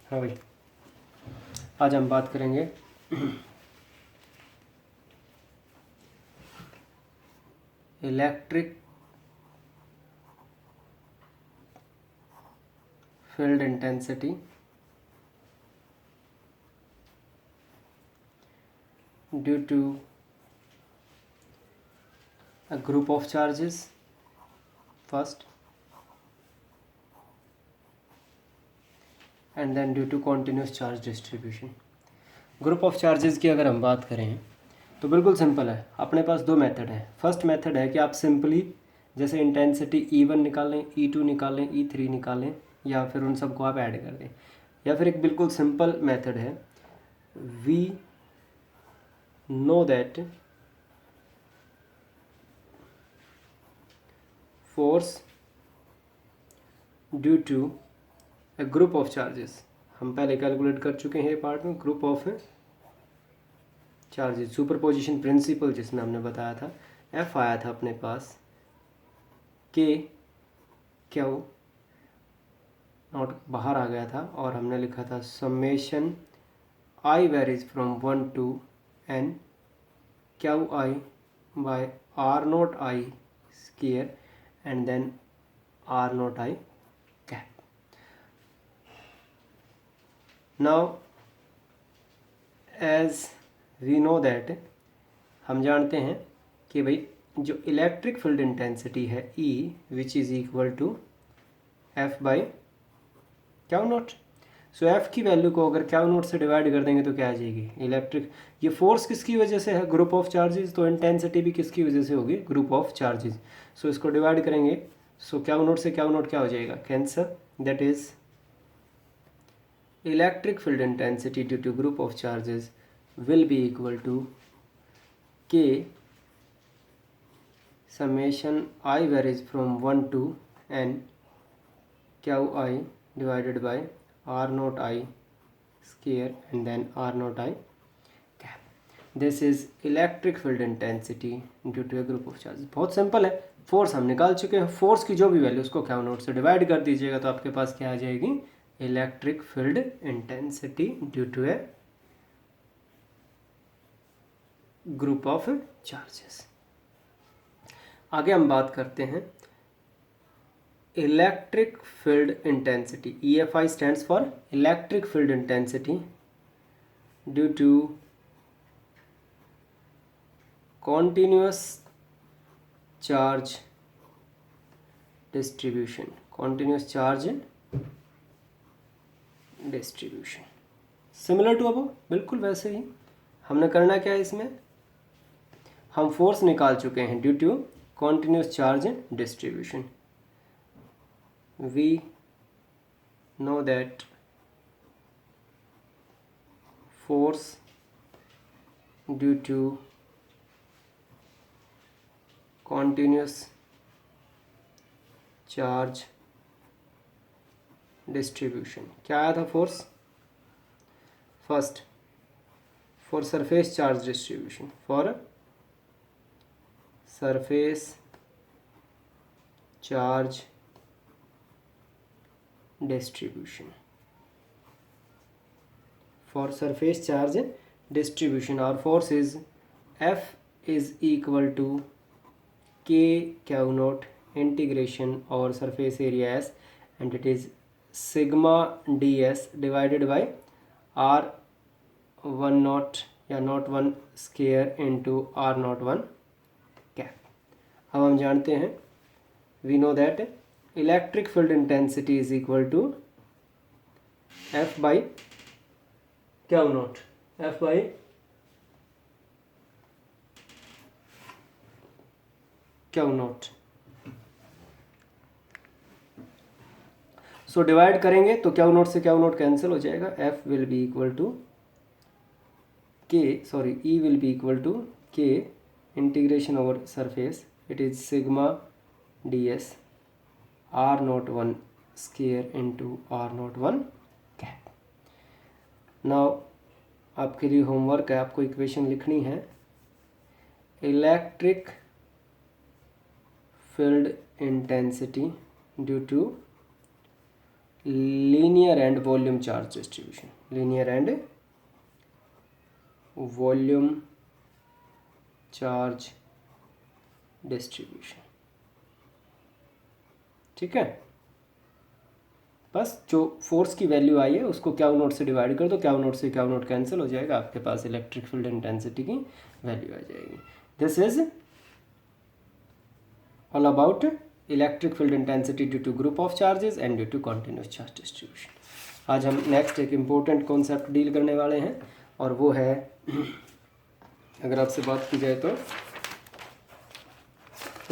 हाँ भाई, आज हम बात करेंगे electric field intensity due to a group of charges first and then due to continuous charge distribution. Group of charges की अगर हम बात करें तो बिल्कुल सिंपल है। अपने पास दो मेथड है। फर्स्ट मेथड है कि आप सिंपली जैसे इंटेंसिटी E1 निकालें, E2 निकालें, E3 निकालें या फिर उन सबको आप ऐड कर दें, या फिर एक बिल्कुल सिंपल मेथड है, we know that force due to a group of charges। हम पहले कैलकुलेट कर चुके हैं ये पार्ट में, group of charges, superposition principle जिसमें हमने बताया था। एफ आया था अपने पास, के क्यू नॉट बाहर आ गया था और हमने लिखा था summation I varies from 1 to n Q i by r naught i square and then R naught I cap. Now as we know that, हम जानते हैं कि भाई जो इलेक्ट्रिक फील्ड इंटेंसिटी है E which is equal to F by q naught. So F की value को अगर क्यू नोट से डिवाइड कर देंगे तो क्या आ जाएगी इलेक्ट्रिक। ये फोर्स किसकी वजह से है, ग्रुप ऑफ चार्जेस, तो इंटेंसिटी भी किसकी वजह से होगी, ग्रुप ऑफ चार्जेस। सो इसको डिवाइड करेंगे, सो क्यू नोट से क्यू नोट क्या हो जाएगा, cancel. That is electric field intensity due to group of charges will be equal to के summation I varies from 1 to n Q I divided by R naught I square and then R naught I cap. This is electric field intensity due to a group of charges। बहुत simple है। Force हम निकाल चुके हैं, force की जो भी value उसको क्यू नोट से डिवाइड कर दीजिएगा तो आपके पास क्या आ जाएगी, electric field intensity due to a group of charges. आगे हम बात करते हैं electric field intensity. EFI stands for electric field intensity due to continuous charge distribution। continuous charge distribution similar to अब, बिल्कुल वैसे ही। हमने करना क्या है इसमें, हम फोर्स निकाल चुके हैं due to continuous charge distribution। We know that force due to continuous charge distribution। क्या आया था force, first for surface charge distribution, for surface charge distribution, for surface charge distribution our force is F is equal to K Q naught integration over surface area S and it is sigma ds divided by R 1 naught या not 1 square into R naught 1 cap. अब हम जानते हैं, we know that electric field intensity is equal to F by Q naught, F by Q naught। So divide करेंगे तो Q naught से Q naught cancel हो जाएगा। F will be equal to K, sorry E will be equal to K integration over surface, it is sigma ds R naught 1 square into R naught 1 cap. Now आपके लिए homework है, आपको equation लिखनी है। Electric field intensity due to linear linear and volume charge distribution. Linear and volume charge distribution. ठीक है, बस जो फोर्स की वैल्यू आई है उसको क्यू नोट से डिवाइड कर दो, क्यू नोट से क्यू नोट कैंसिल हो जाएगा, आपके पास इलेक्ट्रिक फील्ड इंटेंसिटी की वैल्यू आ जाएगी. This is all about electric field intensity due to group of charges and due to continuous charge distribution. आज हम नेक्स्ट एक इम्पोर्टेंट कॉन्सेप्ट डील करने वाले हैं और वो है, अगर आपसे बात की जाए तो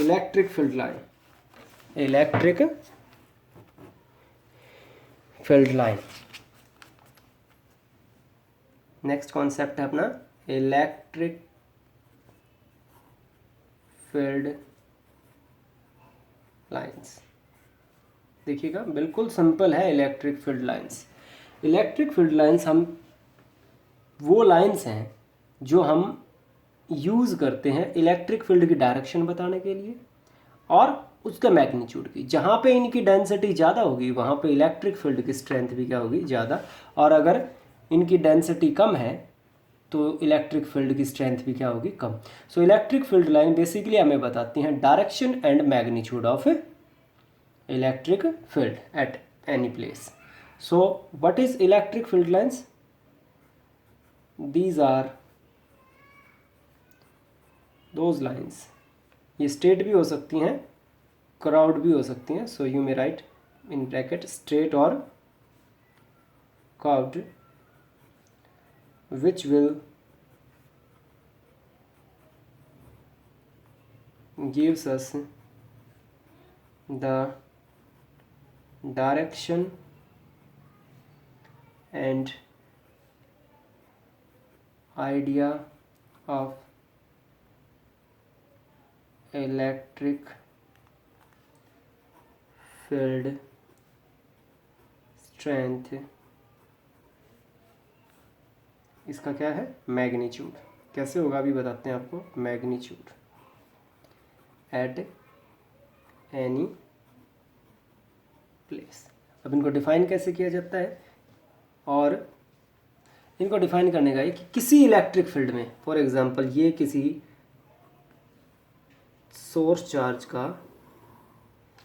electric field line. Electric field line next concept है अपना इलेक्ट्रिक फील्ड लाइंस. देखिएगा बिल्कुल सिंपल है electric field lines. Electric field lines हम वो लाइंस हैं जो हम यूज़ करते हैं इलेक्ट्रिक फील्ड की डायरेक्शन बताने के लिए और उसका मैग्नीट्यूड की. जहाँ पे इनकी डेंसिटी ज़्यादा होगी वहाँ पे इलेक्ट्रिक फील्ड की स्ट्रेंथ भी क्या होगी, ज़्यादा. और अगर इनकी डेंसिटी कम है तो इलेक्ट्रिक फील्ड की स्ट्रेंथ भी क्या होगी, कम. So electric field line basically हमें बताती हैं direction and magnitude of electric field at any place. So what is electric field lines? These are those lines. ये स्ट्रेट भी हो सकती हैं, क्राउड भी हो सकती हैं. So you may write in bracket straight or curved which will gives us the direction and idea of electric field strength. इसका क्या है, मैग्नीट्यूड. कैसे होगा अभी बताते हैं आपको. Magnitude eight any place. अब इनको डिफाइन कैसे किया जाता है, और इनको डिफाइन करने का है कि किसी इलेक्ट्रिक फील्ड में, फॉर एग्जांपल ये किसी सोर्स चार्ज का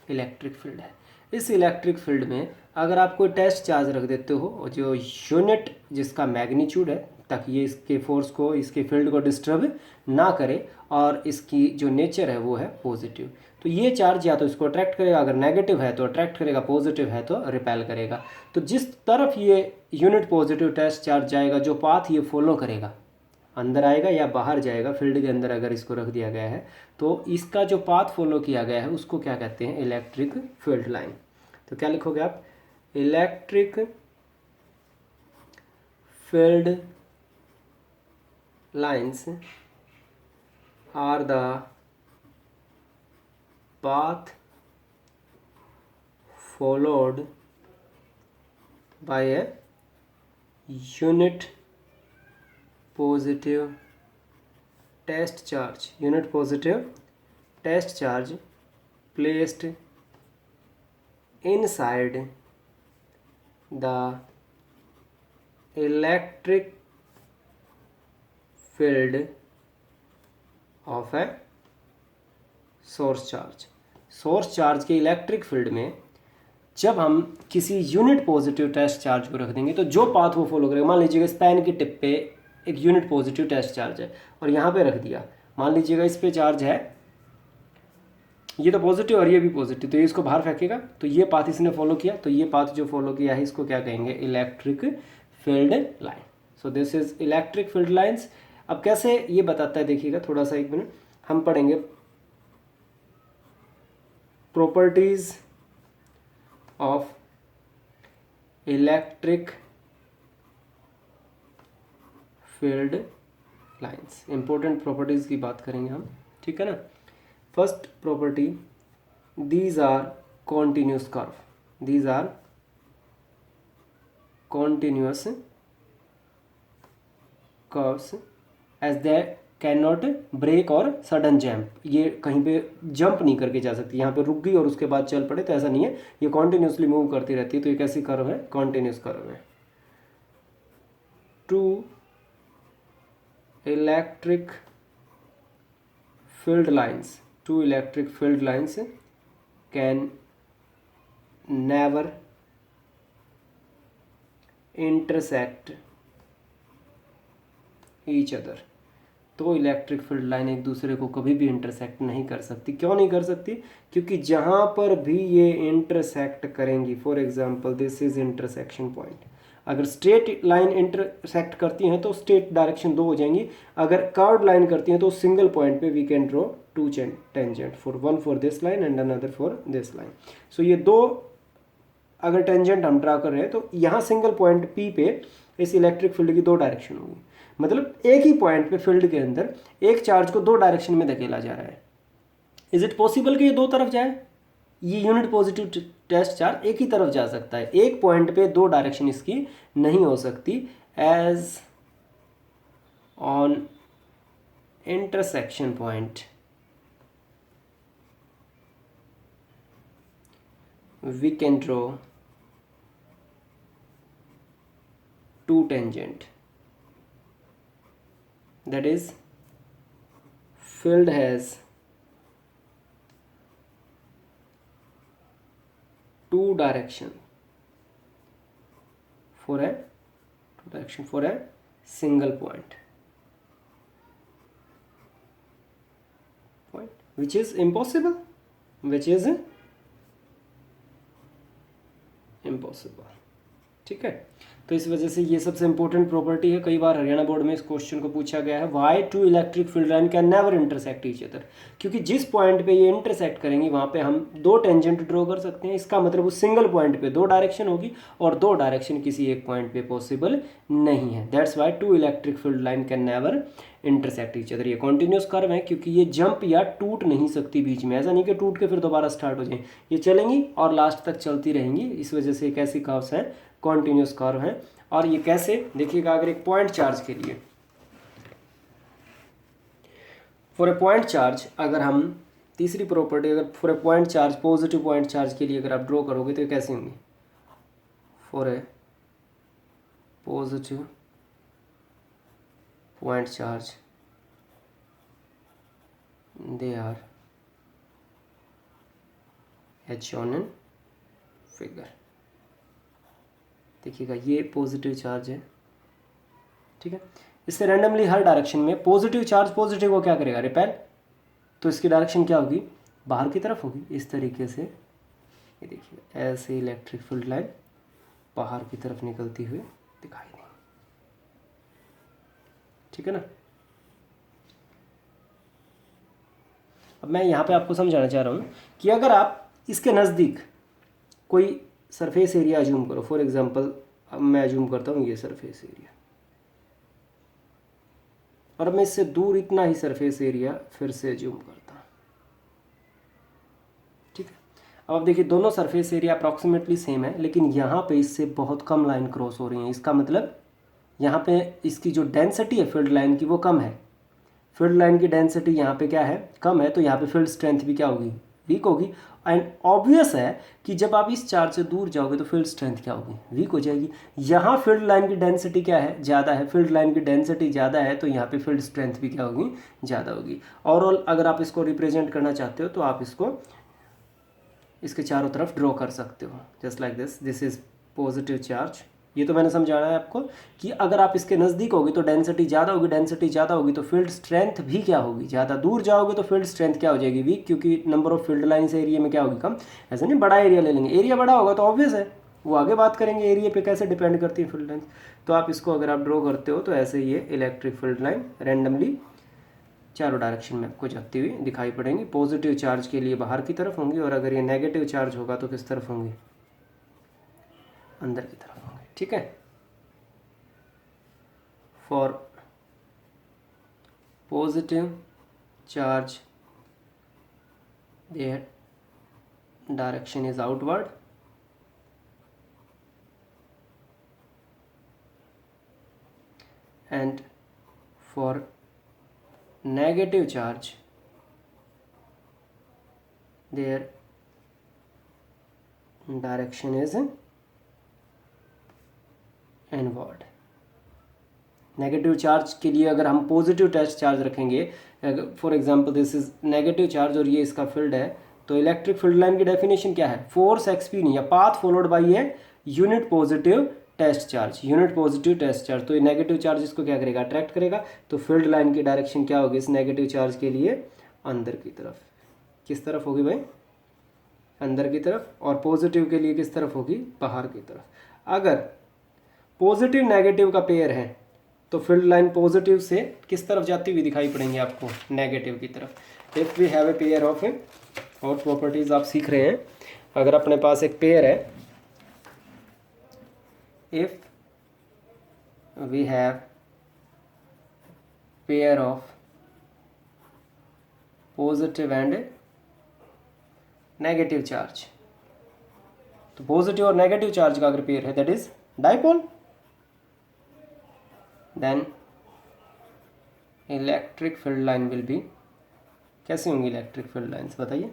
इलेक्ट्रिक फील्ड है. इस इलेक्ट्रिक फील्ड में अगर आप कोई टेस्ट चार्ज रख देते हो और जो यूनिट जिसका मैग्नीट्यूड है ताकि ये इसके फोर्स को, इसके फील्ड को डिस्टर्ब ना करे, और इसकी जो नेचर है वो है पॉजिटिव, तो ये चार्ज या तो इसको अट्रैक्ट करेगा, अगर नेगेटिव है तो अट्रैक्ट करेगा, पॉजिटिव है तो रिपेल करेगा. तो जिस तरफ ये यूनिट पॉजिटिव टेस्ट चार्ज जाएगा, जो पाथ ये फॉलो करेगा, अंदर आएगा या बाहर जाएगा फील्ड के अंदर, अगर इसको रख दिया गया है तो इसका जो पाथ फॉलो किया गया है उसको क्या कहते हैं, इलेक्ट्रिक फील्ड लाइन. तो क्या लिखोगे आप, electric field lines are the path followed by a unit positive test charge, unit positive test charge placed inside the electric field of a source charge. Source charge के electric field में जब हम किसी unit positive test charge को रख देंगे तो जो पाथ वो फॉलो करेगा, मान लीजिएगा इस पेन की टिप पे एक यूनिट पॉजिटिव टेस्ट चार्ज है और यहाँ पे रख दिया, मान लीजिएगा इस पे चार्ज है, ये तो पॉजिटिव और ये भी पॉजिटिव, तो ये इसको बाहर फेंकेगा, तो ये पाथ इसने फॉलो किया, तो ये पाथ जो फॉलो किया है इसको क्या कहेंगे, electric field line. So this is electric field lines. अब कैसे ये बताता है देखिएगा, थोड़ा सा एक मिनट हम पढ़ेंगे properties of electric field lines. important properties की बात करेंगे हम, ठीक है ना. First property, these are continuous curve. these are continuous curves as can not break और सडन जंप, ये कहीं पे जंप नहीं करके जा सकती, यहाँ पे रुक गई और उसके बाद चल पड़े तो ऐसा नहीं है, ये कॉन्टिन्यूसली मूव करती रहती है, तो ये कैसी कर्व है, कॉन्टिन्यूस कर्व है। Two electric field lines, two electric field lines can never intersect each other, तो इलेक्ट्रिक फील्ड लाइन एक दूसरे को कभी भी इंटरसेक्ट नहीं कर सकती। क्यों नहीं कर सकती? क्योंकि जहाँ पर भी ये इंटरसेक्ट करेंगी, for example this is intersection point, अगर स्ट्रेट लाइन इंटरसेक्ट करती हैं तो स्ट्रेट डायरेक्शन दो हो जाएंगी, अगर कर्व्ड लाइन करती हैं तो सिंगल पॉइंट पे we can draw two tangent, for one for this line and another for this line. So ये दो अगर टेंजेंट हम ड्रा कर रहे हैं तो यहाँ सिंगल पॉइंट P पे इस इलेक्ट्रिक फील्ड की दो डायरेक्शन होगी, मतलब एक ही पॉइंट पे फील्ड के अंदर एक चार्ज को दो डायरेक्शन में धकेला जा रहा है। इज इट पॉसिबल कि ये दो तरफ जाए? ये यूनिट पॉजिटिव टेस्ट चार्ज एक ही तरफ जा सकता है, एक पॉइंट पे दो डायरेक्शन इसकी नहीं हो सकती, as on intersection point we can draw two tangent, that is field has two direction for a single point, which is impossible, impossible. ठीक है, तो इस वजह से ये सबसे इंपॉर्टेंट प्रॉपर्टी है, कई बार हरियाणा बोर्ड में इस क्वेश्चन को पूछा गया है, why two electric field line can never intersect each other, क्योंकि जिस पॉइंट पे ये इंटरसेक्ट करेंगी वहाँ पे हम दो टेंजेंट ड्रॉ कर सकते हैं, इसका मतलब उस सिंगल पॉइंट पे दो डायरेक्शन होगी और दो डायरेक्शन किसी एक पॉइंट पे पॉसिबल नहीं है, that's why two electric field line can never intersect each other. ये कॉन्टिन्यूस कर्व है क्योंकि ये जंप या टूट नहीं सकती बीच में, ऐसा नहीं कि टूट के फिर दोबारा स्टार्ट हो जाए, ये चलेंगी और लास्ट तक चलती रहेंगी, इस वजह से एक ऐसी कर्व्स है, कॉन्टिन्यूस कर्व है। और ये कैसे देखिएगा, अगर एक पॉइंट चार्ज के लिए, फॉर ए पॉइंट चार्ज, अगर हम तीसरी प्रॉपर्टी, अगर for a point charge, positive point charge के लिए अगर आप ड्रॉ करोगे तो ये कैसे होंगे, for a positive point charge they are as shown in figure। देखिएगा ये पॉजिटिव चार्ज है, ठीक है, इससे रैंडमली हर डायरेक्शन में पॉजिटिव चार्ज पॉजिटिव को क्या करेगा, रिपेल, तो इसकी डायरेक्शन क्या होगी, बाहर की तरफ होगी। इस तरीके से ये देखिए ऐसे इलेक्ट्रिक फील्ड लाइन बाहर की तरफ निकलती हुई दिखाई देगी, ठीक है ना। अब मैं यहाँ पे आपको समझाना चाह रहा हूँ कि अगर आप इसके नज़दीक कोई सरफेस एरिया अज्यूम करो, फॉर एग्जांपल अब मैं अज्यूम करता हूँ ये सरफेस एरिया, और मैं इससे दूर इतना ही सरफेस एरिया फिर से अज्यूम करता हूँ, ठीक है। अब आप देखिए दोनों सरफेस एरिया अप्रॉक्सीमेटली सेम है, लेकिन यहाँ पे इससे बहुत कम लाइन क्रॉस हो रही है, इसका मतलब यहाँ पे इसकी जो डेंसिटी है फील्ड लाइन की वो कम है, फील्ड लाइन की डेंसिटी यहाँ पे क्या है, कम है, तो यहाँ पे फील्ड स्ट्रेंथ भी क्या होगी, वीक होगी। एंड ऑब्वियस है कि जब आप इस चार्ज से दूर जाओगे तो फील्ड स्ट्रेंथ क्या होगी, वीक हो जाएगी। यहाँ फील्ड लाइन की डेंसिटी क्या है, ज़्यादा है, फील्ड लाइन की डेंसिटी ज़्यादा है, तो यहाँ पे फील्ड स्ट्रेंथ भी क्या होगी, ज़्यादा होगी। ओवरऑल अगर आप इसको रिप्रेजेंट करना चाहते हो तो आप इसको इसके चारों तरफ ड्रॉ कर सकते हो, just like this, this is positive charge. ये तो मैंने समझाना है आपको कि अगर आप इसके नज़दीक होगी तो डेंसिटी ज़्यादा होगी, डेंसिटी ज़्यादा होगी तो फील्ड स्ट्रेंथ भी क्या होगी, ज़्यादा दूर जाओगे तो फील्ड स्ट्रेंथ क्या हो जाएगी, वीक, क्योंकि number of field lines area में क्या होगी, कम। ऐसा नहीं बड़ा एरिया ले लेंगे, एरिया बड़ा होगा तो ऑब्वियस है वो आगे बात करेंगे एरिया पे कैसे डिपेंड करती है फील्ड लाइन। तो आप इसको अगर आप ड्रॉ करते हो तो ऐसे ये इलेक्ट्रिक फील्ड लाइन रैंडमली चारों डायरेक्शन में आपको जाती हुई दिखाई पड़ेंगी। पॉजिटिव चार्ज के लिए बाहर की तरफ होंगी, और अगर ये नेगेटिव चार्ज होगा तो किस तरफ होंगी, अंदर की तरफ होंगे, ठीक है। For positive charge their direction is outward, and for negative charge, their direction is inward. Negative charge के लिए अगर हम पॉजिटिव टेस्ट चार्ज रखेंगे, for example this is negative charge और ये इसका फील्ड है, तो इलेक्ट्रिक फील्ड लाइन की डेफिनेशन क्या है? फोर्स एक्सपी नहीं है, path followed by a unit positive test charge, unit positive test charge. तो ये नेगेटिव चार्ज इसको क्या करेगा? अट्रैक्ट करेगा। तो फील्ड लाइन की डायरेक्शन क्या होगी इस नेगेटिव चार्ज के लिए? अंदर की तरफ। किस तरफ होगी भाई? अंदर की तरफ। और पॉजिटिव के लिए किस तरफ होगी? बाहर की तरफ। अगर पॉजिटिव नेगेटिव का पेयर है तो फील्ड लाइन पॉजिटिव से किस तरफ जाती हुई दिखाई पड़ेंगी आपको? नेगेटिव की तरफ। If we have a pair of, और प्रॉपर्टीज आप सीख रहे हैं, अगर अपने पास एक पेयर है, if we have pair of positive and negative charge, तो पॉजिटिव और नेगेटिव चार्ज का अगर पेयर है that is dipole, then electric field line will be, कैसे होंगी इलेक्ट्रिक फील्ड लाइन्स बताइए?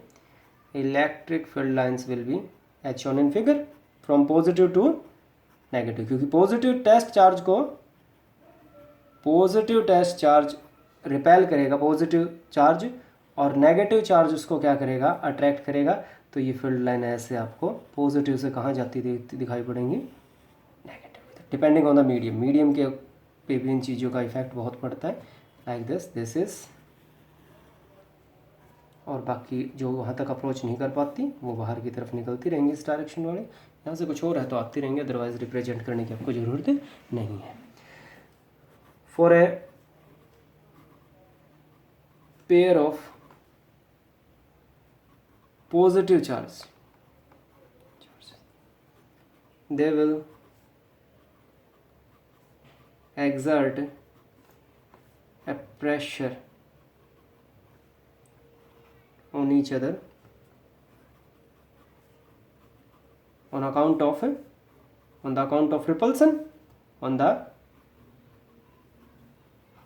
Electric field lines will be as shown in figure from positive to negative, क्योंकि positive test charge repel करेगा positive charge, और negative charge उसको क्या करेगा? Attract करेगा। तो ये फील्ड लाइन ऐसे आपको पॉजिटिव से कहाँ जाती दिखाई पड़ेंगी? Negative. Depending on the medium के पे भी इन चीज़ों का इफेक्ट बहुत पड़ता है। लाइक दिस इज, और बाकी जो वहाँ तक अप्रोच नहीं कर पाती वो बाहर की तरफ निकलती रहेंगी इस डायरेक्शन वाले। यहाँ से कुछ और है तो आती रहेंगे, अदरवाइज रिप्रेजेंट करने की आपको ज़रूरत नहीं है। For a pair of positive charge, they will exert a pressure on each other on account of repulsion, on the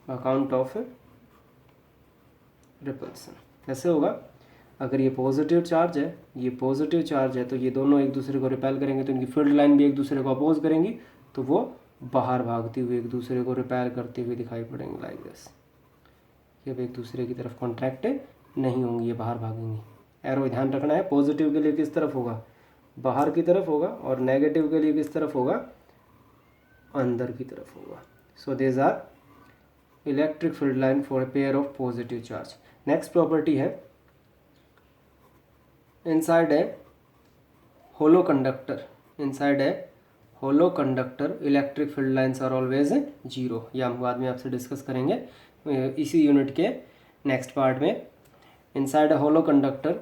account of repulsion। कैसे होगा? अगर ये पॉजिटिव चार्ज है, ये पॉजिटिव चार्ज है, तो ये दोनों एक दूसरे को रिपेल करेंगे, तो इनकी फील्ड लाइन भी एक दूसरे को अपोज करेंगी, तो वो बाहर भागती हुई एक दूसरे को रिपेल करती हुई दिखाई पड़ेंगे लाइक दिस। ये एक दूसरे की तरफ कॉन्ट्रैक्ट नहीं होंगी, ये बाहर भागेंगी। एरो ध्यान रखना है, पॉजिटिव के लिए किस तरफ होगा? बाहर की तरफ होगा, और नेगेटिव के लिए किस तरफ होगा? अंदर की तरफ होगा। So this are electric field line for a pair of positive charge. Next property है, inside a hollow conductor electric field lines are always 0। ये हम बाद में आपसे डिस्कस करेंगे इसी यूनिट के नेक्स्ट पार्ट में। inside a hollow conductor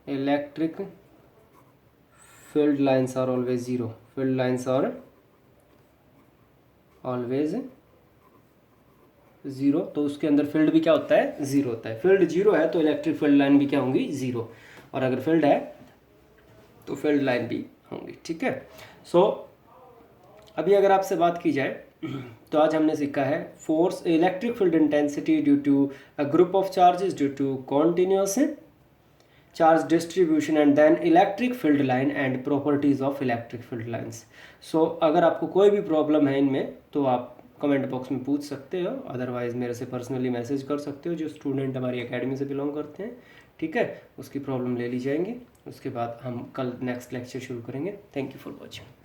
electric field lines are always 0। field lines are always 0, तो उसके अंदर फील्ड भी क्या होता है? 0 होता है। फील्ड 0 है तो इलेक्ट्रिक फील्ड लाइन भी क्या होंगी? 0। और अगर फील्ड है तो फील्ड लाइन भी होंगी। ठीक है। सो अभी अगर आपसे बात की जाए तो आज हमने सीखा है force, electric field intensity due to a group of charges due to continuous charge distribution, and then electric field line and properties of electric field lines. So अगर आपको कोई भी प्रॉब्लम है इनमें तो आप कमेंट बॉक्स में पूछ सकते हो, अदरवाइज मेरे से पर्सनली मैसेज कर सकते हो, जो स्टूडेंट हमारी एकेडमी से बिलोंग करते हैं। ठीक है, उसकी प्रॉब्लम ले ली जाएंगी। उसके बाद हम कल नेक्स्ट लेक्चर शुरू करेंगे। Thank you for watching.